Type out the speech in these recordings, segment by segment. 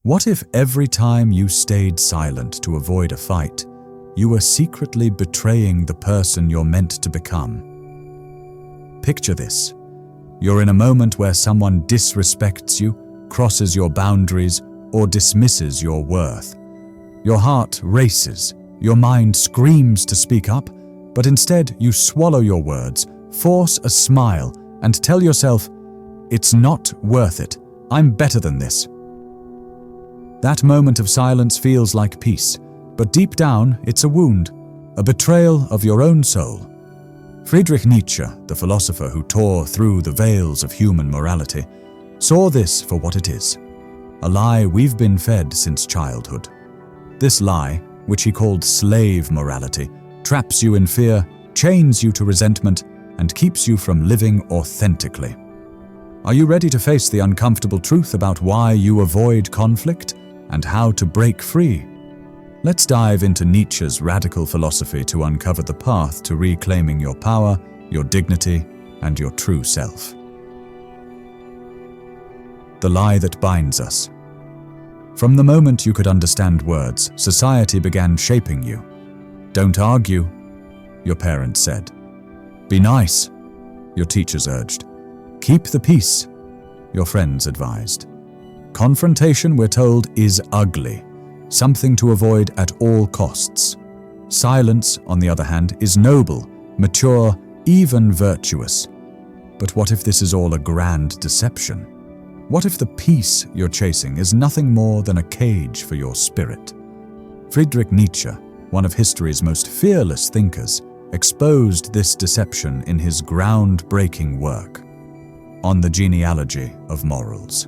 What if every time you stayed silent to avoid a fight, you were secretly betraying the person you're meant to become? Picture this. You're in a moment where someone disrespects you, crosses your boundaries, or dismisses your worth. Your heart races, your mind screams to speak up, but instead you swallow your words, force a smile, and tell yourself, "It's not worth it. I'm better than this." That moment of silence feels like peace, but deep down it's a wound, a betrayal of your own soul. Friedrich Nietzsche, the philosopher who tore through the veils of human morality, saw this for what it is, a lie we've been fed since childhood. This lie, which he called slave morality, traps you in fear, chains you to resentment, and keeps you from living authentically. Are you ready to face the uncomfortable truth about why you avoid conflict and how to break free? Let's dive into Nietzsche's radical philosophy to uncover the path to reclaiming your power, your dignity, and your true self. The lie that binds us. From the moment you could understand words, society began shaping you. Don't argue, your parents said. Be nice, your teachers urged. Keep the peace, your friends advised. Confrontation, we're told, is ugly, something to avoid at all costs. Silence, on the other hand, is noble, mature, even virtuous. But what if this is all a grand deception? What if the peace you're chasing is nothing more than a cage for your spirit? Friedrich Nietzsche, one of history's most fearless thinkers, exposed this deception in his groundbreaking work, On the Genealogy of Morals.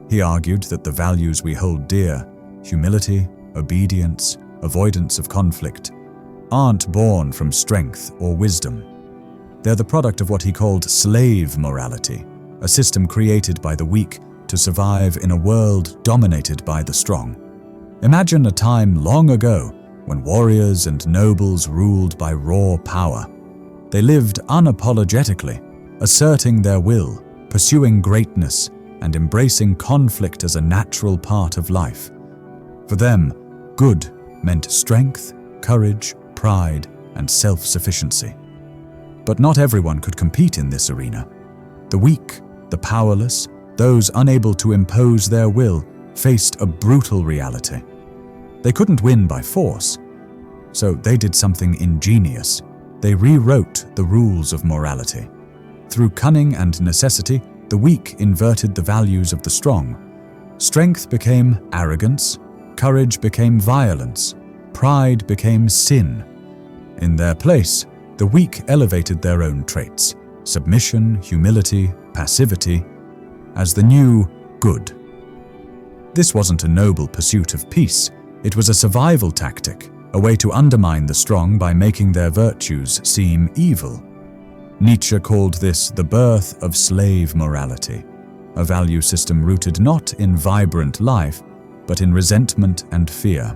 He argued that the values we hold dear, humility, obedience, avoidance of conflict, aren't born from strength or wisdom. They're the product of what he called slave morality, a system created by the weak to survive in a world dominated by the strong. Imagine a time long ago when warriors and nobles ruled by raw power. They lived unapologetically, asserting their will, pursuing greatness, and embracing conflict as a natural part of life. For them, good meant strength, courage, pride, and self-sufficiency. But not everyone could compete in this arena. The weak, the powerless, those unable to impose their will, faced a brutal reality. They couldn't win by force, so they did something ingenious. They rewrote the rules of morality. Through cunning and necessity, the weak inverted the values of the strong. Strength became arrogance, courage became violence, pride became sin. In their place, the weak elevated their own traits, submission, humility, passivity, as the new good. This wasn't a noble pursuit of peace, it was a survival tactic, a way to undermine the strong by making their virtues seem evil. Nietzsche called this the birth of slave morality, a value system rooted not in vibrant life, but in resentment and fear.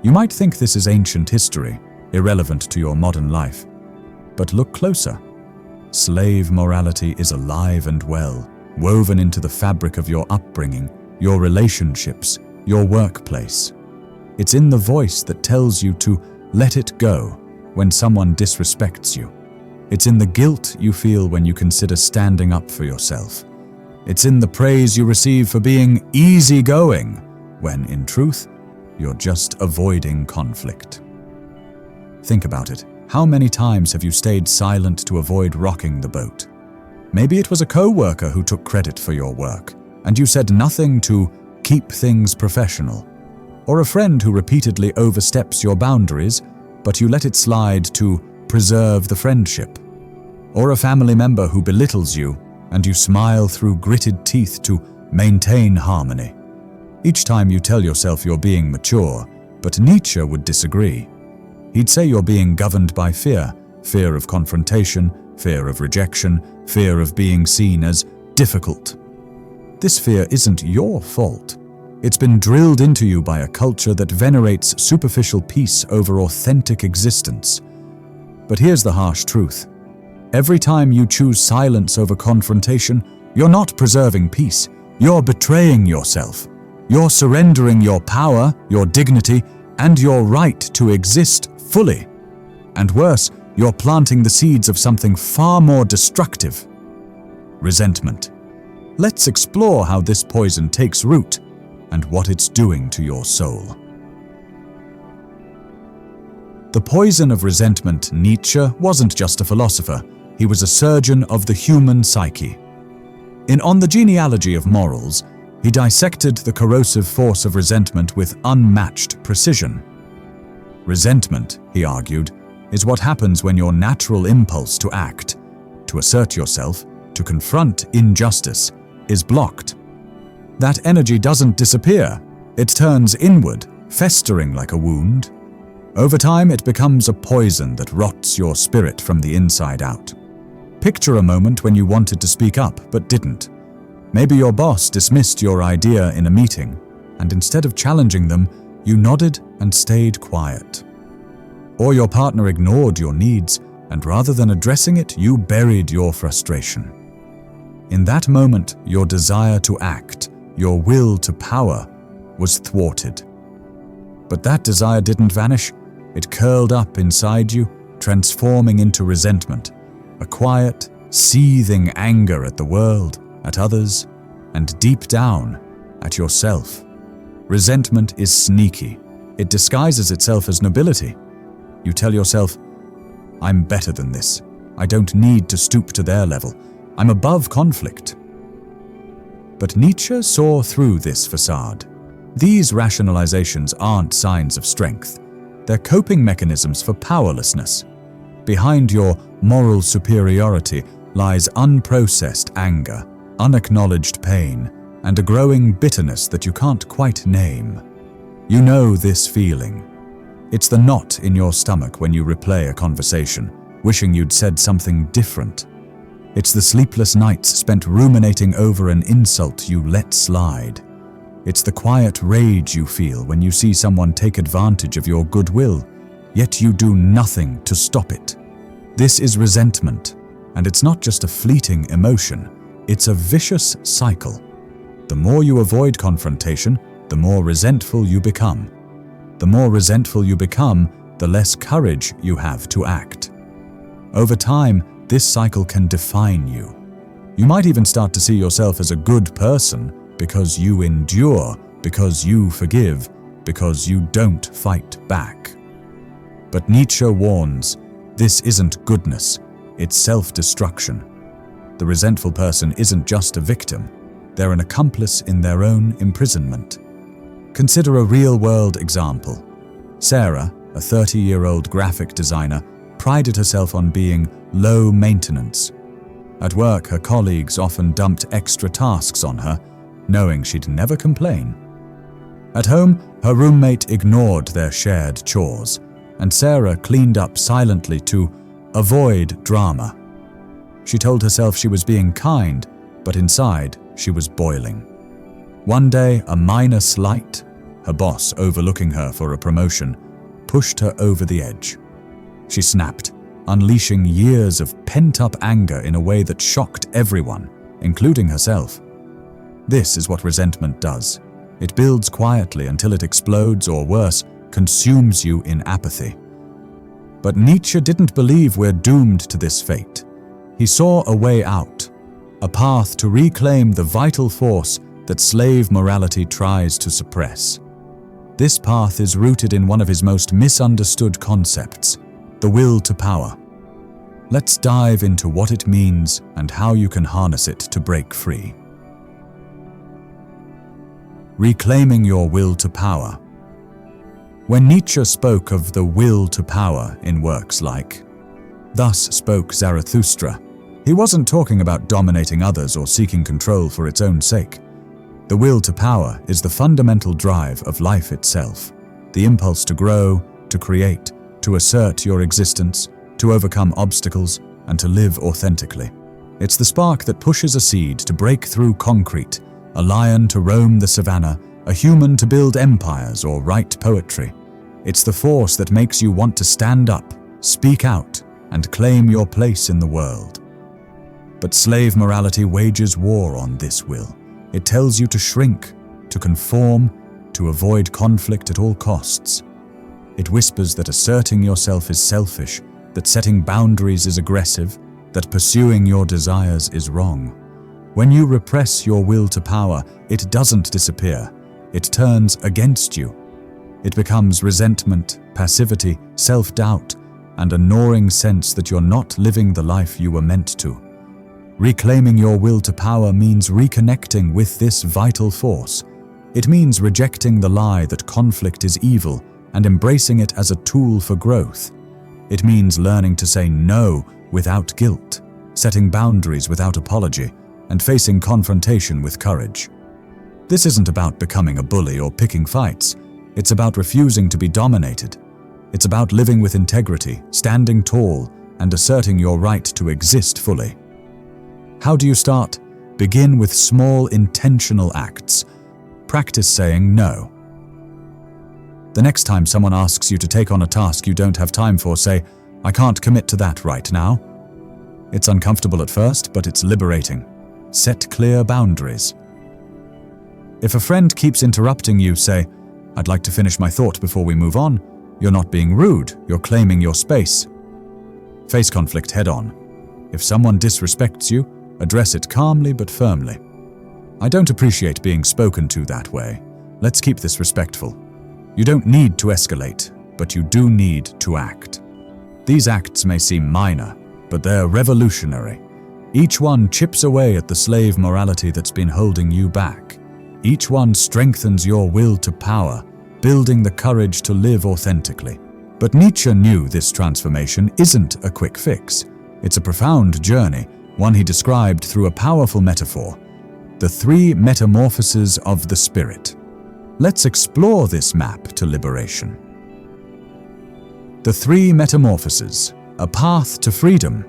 You might think this is ancient history, irrelevant to your modern life. But look closer. Slave morality is alive and well, woven into the fabric of your upbringing, your relationships, your workplace. It's in the voice that tells you to let it go when someone disrespects you. It's in the guilt you feel when you consider standing up for yourself. It's in the praise you receive for being easygoing, when in truth, you're just avoiding conflict. Think about it. How many times have you stayed silent to avoid rocking the boat? Maybe it was a co-worker who took credit for your work, and you said nothing to keep things professional. Or a friend who repeatedly oversteps your boundaries, but you let it slide to preserve the friendship. Or a family member who belittles you, and you smile through gritted teeth to maintain harmony. Each time you tell yourself you're being mature, but Nietzsche would disagree. He'd say you're being governed by fear, fear of confrontation, fear of rejection, fear of being seen as difficult. This fear isn't your fault. It's been drilled into you by a culture that venerates superficial peace over authentic existence. But here's the harsh truth. Every time you choose silence over confrontation, you're not preserving peace, you're betraying yourself. You're surrendering your power, your dignity, and your right to exist fully. And worse, you're planting the seeds of something far more destructive: resentment. Let's explore how this poison takes root and what it's doing to your soul. The poison of resentment. Nietzsche wasn't just a philosopher, he was a surgeon of the human psyche. In On the Genealogy of Morals, he dissected the corrosive force of resentment with unmatched precision. Resentment, he argued, is what happens when your natural impulse to act, to assert yourself, to confront injustice, is blocked. That energy doesn't disappear. It turns inward, festering like a wound. Over time, it becomes a poison that rots your spirit from the inside out. Picture a moment when you wanted to speak up but didn't. Maybe your boss dismissed your idea in a meeting, and instead of challenging them, you nodded and stayed quiet. Or your partner ignored your needs, and rather than addressing it, you buried your frustration. In that moment, your desire to act, your will to power, was thwarted. But that desire didn't vanish. It curled up inside you, transforming into resentment, a quiet, seething anger at the world, at others, and deep down, at yourself. Resentment is sneaky. It disguises itself as nobility. You tell yourself, "I'm better than this. I don't need to stoop to their level. I'm above conflict." But Nietzsche saw through this facade. These rationalizations aren't signs of strength. They're coping mechanisms for powerlessness. Behind your moral superiority lies unprocessed anger, unacknowledged pain, and a growing bitterness that you can't quite name. You know this feeling. It's the knot in your stomach when you replay a conversation, wishing you'd said something different. It's the sleepless nights spent ruminating over an insult you let slide. It's the quiet rage you feel when you see someone take advantage of your goodwill, yet you do nothing to stop it. This is resentment, and it's not just a fleeting emotion, it's a vicious cycle. The more you avoid confrontation, the more resentful you become. The more resentful you become, the less courage you have to act. Over time, this cycle can define you. You might even start to see yourself as a good person because you endure, because you forgive, because you don't fight back. But Nietzsche warns, this isn't goodness, it's self-destruction. The resentful person isn't just a victim, they're an accomplice in their own imprisonment. Consider a real-world example. Sarah, a 30-year-old graphic designer, prided herself on being low maintenance. At work, her colleagues often dumped extra tasks on her, knowing she'd never complain. At home, her roommate ignored their shared chores, and Sarah cleaned up silently to avoid drama. She told herself she was being kind, but inside, she was boiling. One day, a minor slight, her boss overlooking her for a promotion, pushed her over the edge. She snapped, unleashing years of pent-up anger in a way that shocked everyone, including herself. This is what resentment does. It builds quietly until it explodes, or worse, consumes you in apathy. But Nietzsche didn't believe we're doomed to this fate. He saw a way out, a path to reclaim the vital force that slave morality tries to suppress. This path is rooted in one of his most misunderstood concepts, the will to power. Let's dive into what it means and how you can harness it to break free. Reclaiming your will to power. When Nietzsche spoke of the will to power in works like Thus Spoke Zarathustra, he wasn't talking about dominating others or seeking control for its own sake. The will to power is the fundamental drive of life itself, the impulse to grow, to create, to assert your existence, to overcome obstacles, and to live authentically. It's the spark that pushes a seed to break through concrete, a lion to roam the savannah, a human to build empires or write poetry. It's the force that makes you want to stand up, speak out, and claim your place in the world. But slave morality wages war on this will. It tells you to shrink, to conform, to avoid conflict at all costs. It whispers that asserting yourself is selfish, that setting boundaries is aggressive, that pursuing your desires is wrong. When you repress your will to power, it doesn't disappear. It turns against you. It becomes resentment, passivity, self-doubt, and a gnawing sense that you're not living the life you were meant to. Reclaiming your will to power means reconnecting with this vital force. It means rejecting the lie that conflict is evil and embracing it as a tool for growth. It means learning to say no without guilt, setting boundaries without apology, and facing confrontation with courage. This isn't about becoming a bully or picking fights. It's about refusing to be dominated. It's about living with integrity, standing tall, and asserting your right to exist fully. How do you start? Begin with small, intentional acts. Practice saying no. The next time someone asks you to take on a task you don't have time for, say, "I can't commit to that right now." It's uncomfortable at first, but it's liberating. Set clear boundaries. If a friend keeps interrupting you, say, "I'd like to finish my thought before we move on." You're not being rude, you're claiming your space. Face conflict head on. If someone disrespects you, address it calmly but firmly. "I don't appreciate being spoken to that way. Let's keep this respectful." You don't need to escalate, but you do need to act. These acts may seem minor, but they're revolutionary. Each one chips away at the slave morality that's been holding you back. Each one strengthens your will to power, building the courage to live authentically. But Nietzsche knew this transformation isn't a quick fix. It's a profound journey, one he described through a powerful metaphor: the 3 Metamorphoses of the spirit. Let's explore this map to liberation. The 3 Metamorphoses, a path to freedom.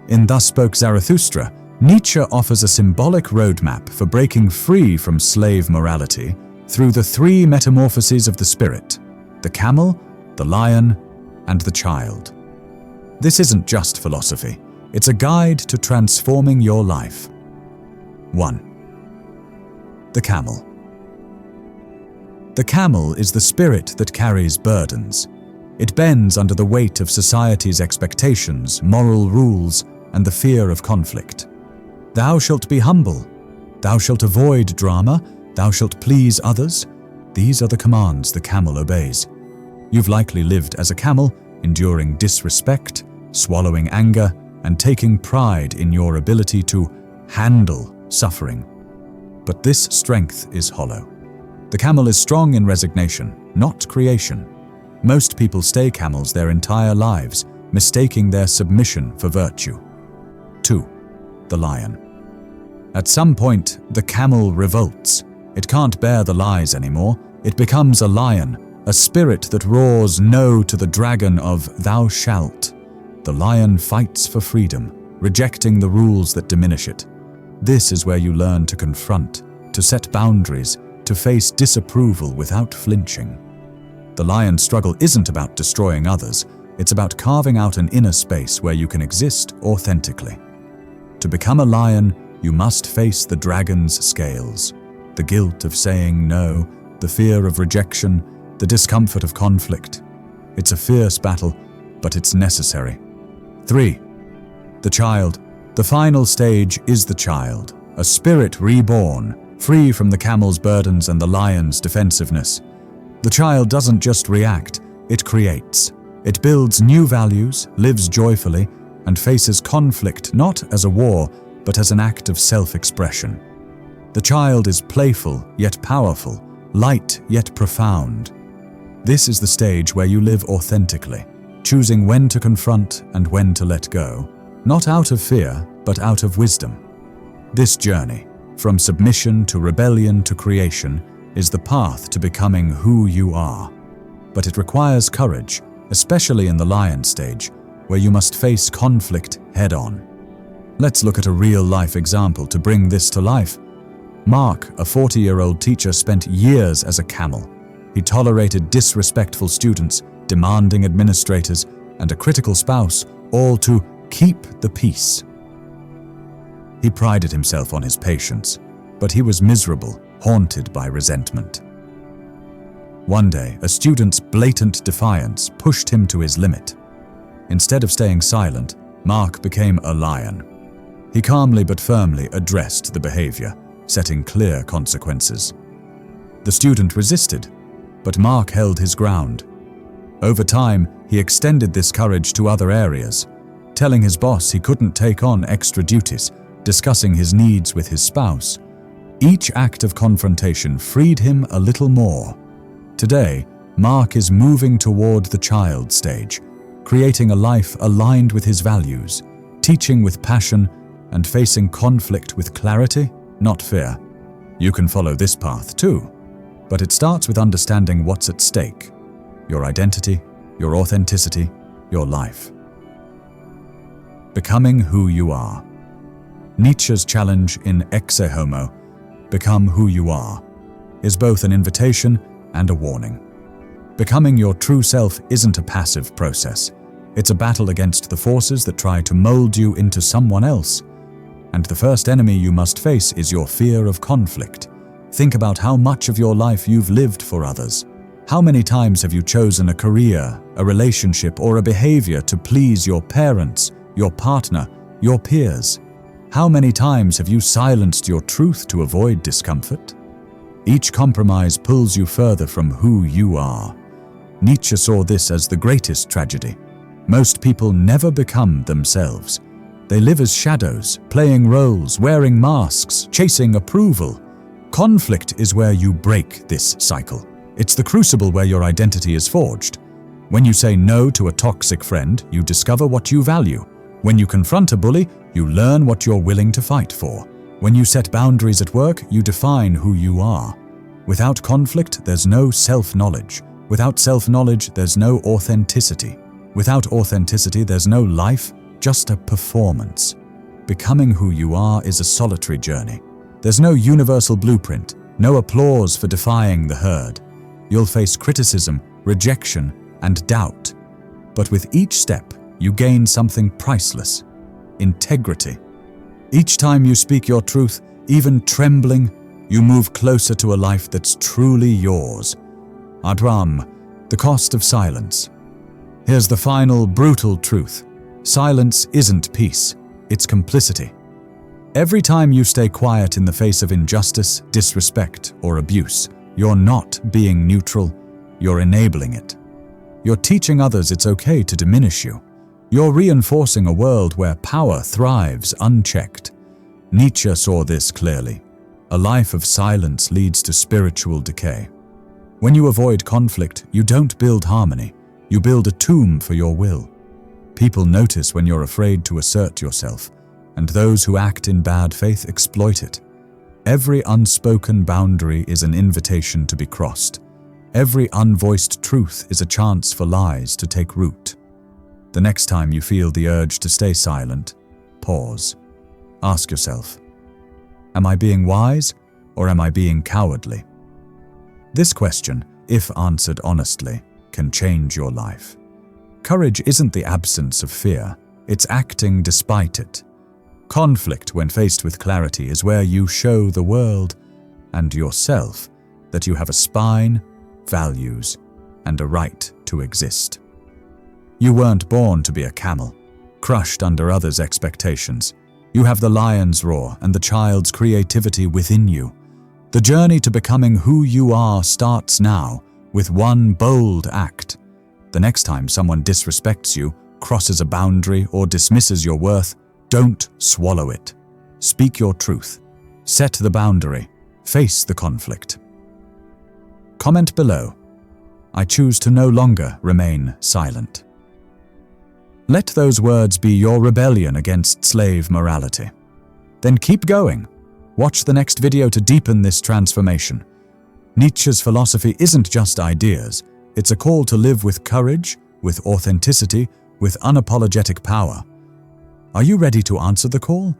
In Thus Spoke Zarathustra, Nietzsche offers a symbolic roadmap for breaking free from slave morality through the 3 metamorphoses of the spirit: the camel, the lion, and the child. This isn't just philosophy, it's a guide to transforming your life. 1. The camel. The camel is the spirit that carries burdens. It bends under the weight of society's expectations, moral rules, and the fear of conflict. Thou shalt be humble. Thou shalt avoid drama. Thou shalt please others. These are the commands the camel obeys. You've likely lived as a camel, enduring disrespect, swallowing anger, and taking pride in your ability to handle suffering. But this strength is hollow. The camel is strong in resignation, not creation. Most people stay camels their entire lives, mistaking their submission for virtue. 2. The lion. At some point, the camel revolts. It can't bear the lies anymore. It becomes a lion, a spirit that roars no to the dragon of "thou shalt." The lion fights for freedom, rejecting the rules that diminish it. This is where you learn to confront, to set boundaries, to face disapproval without flinching. The lion's struggle isn't about destroying others, it's about carving out an inner space where you can exist authentically. To become a lion, you must face the dragon's scales: the guilt of saying no, the fear of rejection, the discomfort of conflict. It's a fierce battle, but it's necessary. 3. The child. The final stage is the child, a spirit reborn, free from the camel's burdens and the lion's defensiveness. The child doesn't just react, it creates. It builds new values, lives joyfully, and faces conflict not as a war, but as an act of self-expression. The child is playful yet powerful, light yet profound. This is the stage where you live authentically, choosing when to confront and when to let go, not out of fear, but out of wisdom. This journey, from submission to rebellion to creation, is the path to becoming who you are. But it requires courage, especially in the lion stage, where you must face conflict head-on. Let's look at a real-life example to bring this to life. Mark, a 40-year-old teacher, spent years as a camel. He tolerated disrespectful students, demanding administrators, and a critical spouse, all to keep the peace. He prided himself on his patience, but he was miserable, haunted by resentment. One day, a student's blatant defiance pushed him to his limit. Instead of staying silent, Mark became a lion. He calmly but firmly addressed the behavior, setting clear consequences. The student resisted, but Mark held his ground. Over time, he extended this courage to other areas, telling his boss he couldn't take on extra duties, discussing his needs with his spouse. Each act of confrontation freed him a little more. Today, Mark is moving toward the child stage, creating a life aligned with his values, teaching with passion, and facing conflict with clarity, not fear. You can follow this path too, but it starts with understanding what's at stake: your identity, your authenticity, your life. Becoming who you are. Nietzsche's challenge in Exe Homo, become who you are, is both an invitation and a warning. Becoming your true self isn't a passive process. It's a battle against the forces that try to mold you into someone else. And the first enemy you must face is your fear of conflict. Think about how much of your life you've lived for others. How many times have you chosen a career, a relationship, or a behavior to please your parents, your partner, your peers? How many times have you silenced your truth to avoid discomfort? Each compromise pulls you further from who you are. Nietzsche saw this as the greatest tragedy. Most people never become themselves. They live as shadows, playing roles, wearing masks, chasing approval. Conflict is where you break this cycle. It's the crucible where your identity is forged. When you say no to a toxic friend, you discover what you value. When you confront a bully, you learn what you're willing to fight for. When you set boundaries at work, you define who you are. Without conflict, there's no self-knowledge. Without self-knowledge, there's no authenticity. Without authenticity, there's no life, just a performance. Becoming who you are is a solitary journey. There's no universal blueprint, no applause for defying the herd. You'll face criticism, rejection, and doubt. But with each step, you gain something priceless: integrity. Each time you speak your truth, even trembling, you move closer to a life that's truly yours. Adram, the cost of silence. Here's the final, brutal truth. Silence isn't peace, it's complicity. Every time you stay quiet in the face of injustice, disrespect, or abuse, you're not being neutral, you're enabling it. You're teaching others it's okay to diminish you. You're reinforcing a world where power thrives unchecked. Nietzsche saw this clearly. A life of silence leads to spiritual decay. When you avoid conflict, you don't build harmony. You build a tomb for your will. People notice when you're afraid to assert yourself, and those who act in bad faith exploit it. Every unspoken boundary is an invitation to be crossed. Every unvoiced truth is a chance for lies to take root. The next time you feel the urge to stay silent, pause. Ask yourself, am I being wise or am I being cowardly? This question, if answered honestly, can change your life. Courage isn't the absence of fear, it's acting despite it. Conflict, when faced with clarity, is where you show the world and yourself that you have a spine, values, and a right to exist. You weren't born to be a camel, crushed under others' expectations. You have the lion's roar and the child's creativity within you. The journey to becoming who you are starts now, with one bold act. The next time someone disrespects you, crosses a boundary, or dismisses your worth, don't swallow it. Speak your truth. Set the boundary. Face the conflict. Comment below. I choose to no longer remain silent. Let those words be your rebellion against slave morality. Then keep going. Watch the next video to deepen this transformation. Nietzsche's philosophy isn't just ideas, it's a call to live with courage, with authenticity, with unapologetic power. Are you ready to answer the call?